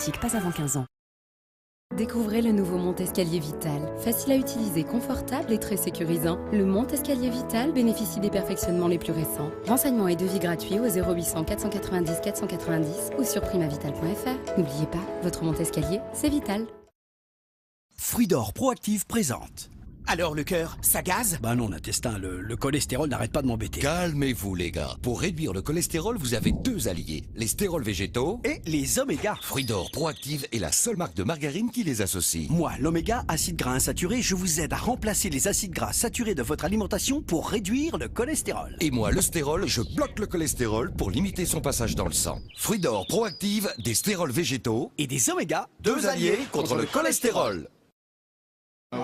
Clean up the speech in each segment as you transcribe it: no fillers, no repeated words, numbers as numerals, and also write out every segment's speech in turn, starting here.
diabétique, pas avant 15 ans. Découvrez le nouveau Montescalier Vital. Facile à utiliser, confortable et très sécurisant, le Montescalier Vital bénéficie des perfectionnements les plus récents. Renseignements et devis gratuits au 0800 490 490 ou sur primavital.fr. N'oubliez pas, votre Montescalier, c'est vital. Fruits d'or Proactive présente. Alors le cœur, ça gaze? Bah non, l'intestin, le cholestérol n'arrête pas de m'embêter. Calmez-vous les gars. Pour réduire le cholestérol, vous avez deux alliés. Les stérols végétaux Et les oméga. Fruits d'or Proactive est la seule marque de margarine qui les associe. Moi, l'oméga, acide gras insaturé, je vous aide à remplacer les acides gras saturés de votre alimentation pour réduire le cholestérol. Et moi, le stérol, je bloque le cholestérol pour limiter son passage dans le sang. Fruits d'or Proactive, des stérols végétaux Et des oméga, deux alliés contre le cholestérol. La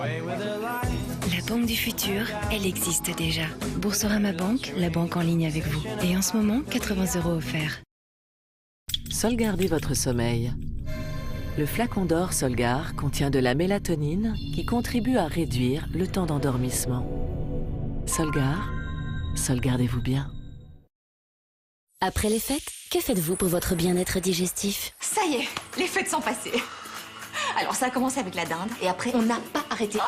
Banque du Futur, elle existe déjà. Boursorama Banque, la banque en ligne avec vous. Et en ce moment, 80 € offerts. Sauvegardez votre sommeil. Le flacon d'or Solgar contient de la mélatonine qui contribue à réduire le temps d'endormissement. Solgar, sauvegardez-vous bien. Après les fêtes, que faites-vous pour votre bien-être digestif? Ça y est, les fêtes sont passées. Alors ça a commencé avec la dinde et après on n'a pas arrêté.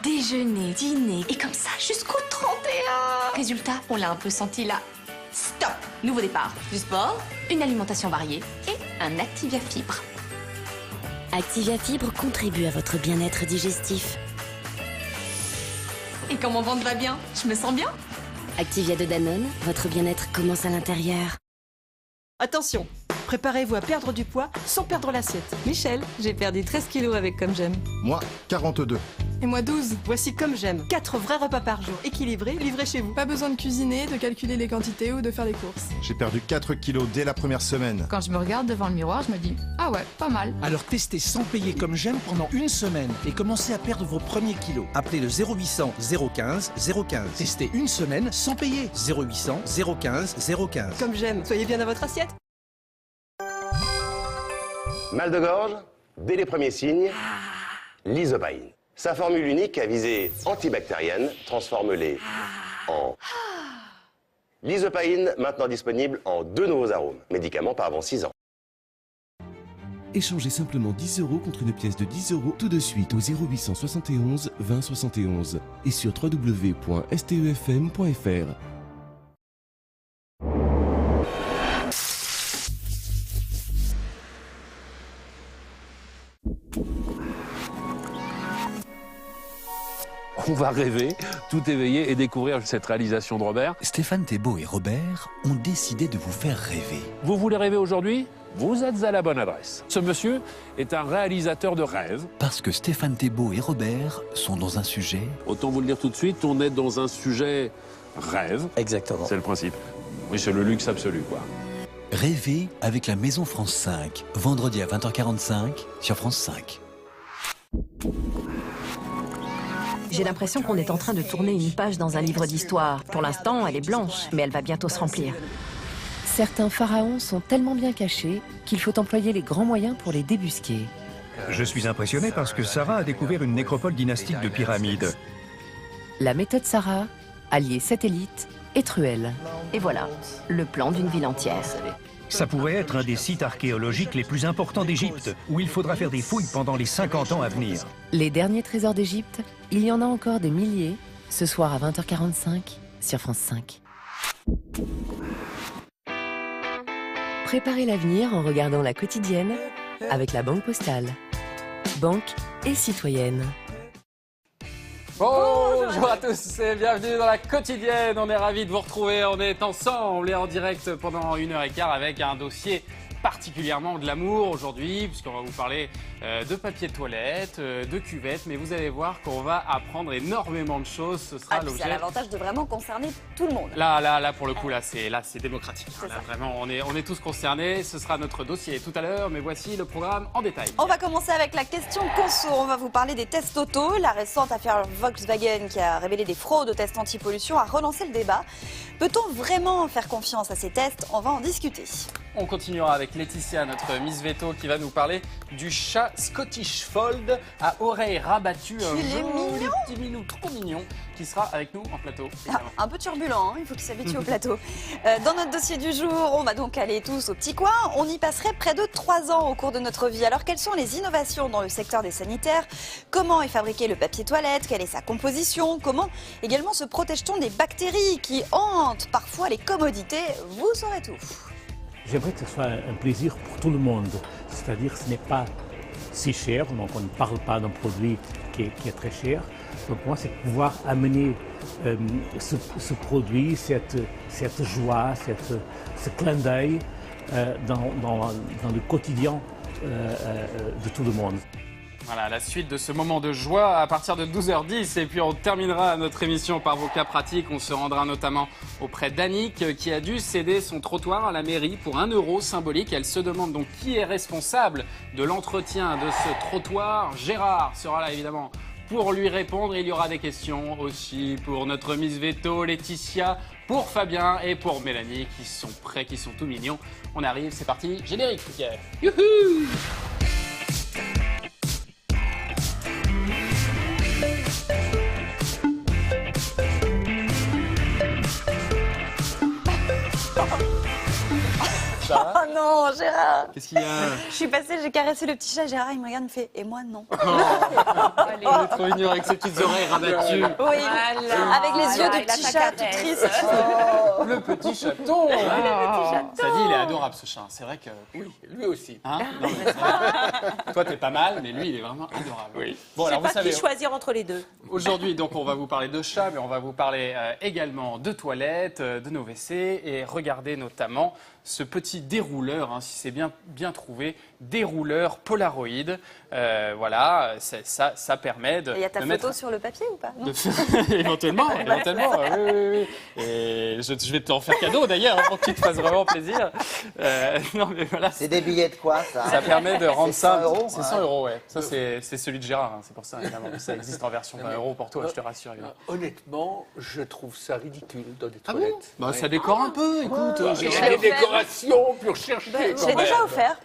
Déjeuner, dîner et comme ça jusqu'au 31. Résultat, on l'a un peu senti là. Stop. Nouveau départ. Du sport, une alimentation variée et un Activia Fibre. Activia Fibre contribue à votre bien-être digestif. Et quand mon ventre va bien, je me sens bien. Activia de Danone, votre bien-être commence à l'intérieur. Attention, préparez-vous à perdre du poids sans perdre l'assiette. Michel, j'ai perdu 13 kilos avec Comme J'aime. Moi, 42. Et moi 12. Voici Comme J'aime. 4 vrais repas par jour, équilibrés, livrés chez vous. Pas besoin de cuisiner, de calculer les quantités ou de faire les courses. J'ai perdu 4 kilos dès la première semaine. Quand je me regarde devant le miroir, je me dis « Ah ouais, pas mal ». Alors testez sans payer Comme J'aime pendant une semaine et commencez à perdre vos premiers kilos. Appelez le 0800 015 015. Testez une semaine sans payer. 0800 015 015. Comme J'aime, soyez bien dans votre assiette. Mal de gorge, dès les premiers signes, l'isopaïne. Sa formule unique à visée antibactérienne transforme les en... L'isopaïne, maintenant disponible en 2 nouveaux arômes. Médicament pas avant 6 ans. Échangez simplement 10 € contre une pièce de 10 € tout de suite au 0800 71 20 71 et sur www.stefm.fr. On va rêver, tout éveiller et découvrir cette réalisation de Robert. Stéphane Thébault et Robert ont décidé de vous faire rêver. Vous voulez rêver aujourd'hui? Vous êtes à la bonne adresse. Ce monsieur est un réalisateur de rêves. Parce que Stéphane Thébault et Robert sont dans un sujet... Autant vous le dire tout de suite, on est dans un sujet rêve. Exactement. C'est le principe. Oui, c'est le luxe absolu, quoi. Rêver avec la Maison France 5, vendredi à 20h45 sur France 5. J'ai l'impression qu'on est en train de tourner une page dans un livre d'histoire. Pour l'instant, elle est blanche, mais elle va bientôt se remplir. Certains pharaons sont tellement bien cachés qu'il faut employer les grands moyens pour les débusquer. Je suis impressionné parce que Sarah a découvert une nécropole dynastique de pyramides. La méthode Sarah, alliée satellite et truelle. Et voilà, le plan d'une ville entière. Ça pourrait être un des sites archéologiques les plus importants d'Égypte, où il faudra faire des fouilles pendant les 50 ans à venir. Les derniers trésors d'Égypte, il y en a encore des milliers, ce soir à 20h45 sur France 5. Préparez l'avenir en regardant La Quotidienne avec la Banque Postale. Banque et citoyenne. Bonjour à tous et bienvenue dans La Quotidienne. On est ravis de vous retrouver. On est ensemble et en direct pendant 1h15 avec un dossier particulièrement de l'amour aujourd'hui, puisqu'on va vous parler de papier de toilette, de cuvette, mais vous allez voir qu'on va apprendre énormément de choses. Ce sera l'objet. C'est l'avantage de vraiment concerner tout le monde. Là, pour le coup, c'est démocratique. Là, vraiment, on est tous concernés. Ce sera notre dossier tout à l'heure, mais voici le programme en détail. On va commencer avec la question conso. On va vous parler des tests auto. La récente affaire Volkswagen qui a révélé des fraudes aux tests anti-pollution a relancé le débat. Peut-on vraiment faire confiance à ces tests? On va en discuter. On continuera avec Laetitia, notre Miss Veto, qui va nous parler du chat Scottish Fold à oreilles rabattues. Il est mignon. Petit minou trop mignon qui sera avec nous en plateau. Un peu turbulent, hein, il faut qu'il s'habitue au plateau. Dans notre dossier du jour, on va donc aller tous au petit coin. On y passerait près de 3 ans au cours de notre vie. Alors quelles sont les innovations dans le secteur des sanitaires? Comment est fabriqué le papier toilette? Quelle est sa composition? Comment également se protège-t-on des bactéries qui hantent parfois les commodités? Vous saurez tout. J'aimerais que ce soit un plaisir pour tout le monde. C'est-à-dire que ce n'est pas si cher, donc on ne parle pas d'un produit qui est très cher. Donc moi, c'est pouvoir amener ce produit, cette joie, ce clin d'œil dans le quotidien de tout le monde. Voilà, la suite de ce moment de joie à partir de 12h10. Et puis on terminera notre émission par vos cas pratiques. On se rendra notamment auprès d'Annick qui a dû céder son trottoir à la mairie pour 1 euro symbolique. Elle se demande donc qui est responsable de l'entretien de ce trottoir. Gérard sera là évidemment pour lui répondre. Il y aura des questions aussi pour notre Miss Veto, Laetitia, pour Fabien et pour Mélanie qui sont prêts, qui sont tout mignons. On arrive, c'est parti, générique. Youhou! Oh non, Gérard! Qu'est-ce qu'il y a? Je suis passée, j'ai caressé le petit chat, Gérard, il me regarde, il me fait « et moi non ». Allez. On est trop mignon avec ses petites oreilles rabattues. Oui, avec les yeux de petit chat tout triste. Oh, le petit chaton. Ça dit, il est adorable ce chat. C'est vrai que... Oui, lui aussi. Hein? Non, mais toi, t'es pas mal, mais lui, il est vraiment adorable. Oui. Bon, alors, vous savez, qui choisir entre les deux. Aujourd'hui, donc, on va vous parler de chats, mais on va vous parler également de toilettes, de nos WC, et regardez notamment ce petit dérouleur, hein, si c'est bien trouvé, dérouleur Polaroid. Voilà, ça permet de. Il y a ta photo mettre... sur le papier ou pas? Éventuellement, oui. Et je vais t'en faire cadeau d'ailleurs, pour que tu te fasses vraiment plaisir. Non, mais voilà. C'est des billets de quoi ça? Ça permet de rendre ça. 100 €. C'est 100 €, ouais. Ça, c'est celui de Gérard, hein, c'est pour ça, évidemment. Ça existe en version 20 € pour toi, je te rassure. Honnêtement, je trouve ça ridicule dans des Ah toilettes. Bon bah, ça décore un peu, écoute. Les décorations, puis rechercher. Je l'ai déjà offert.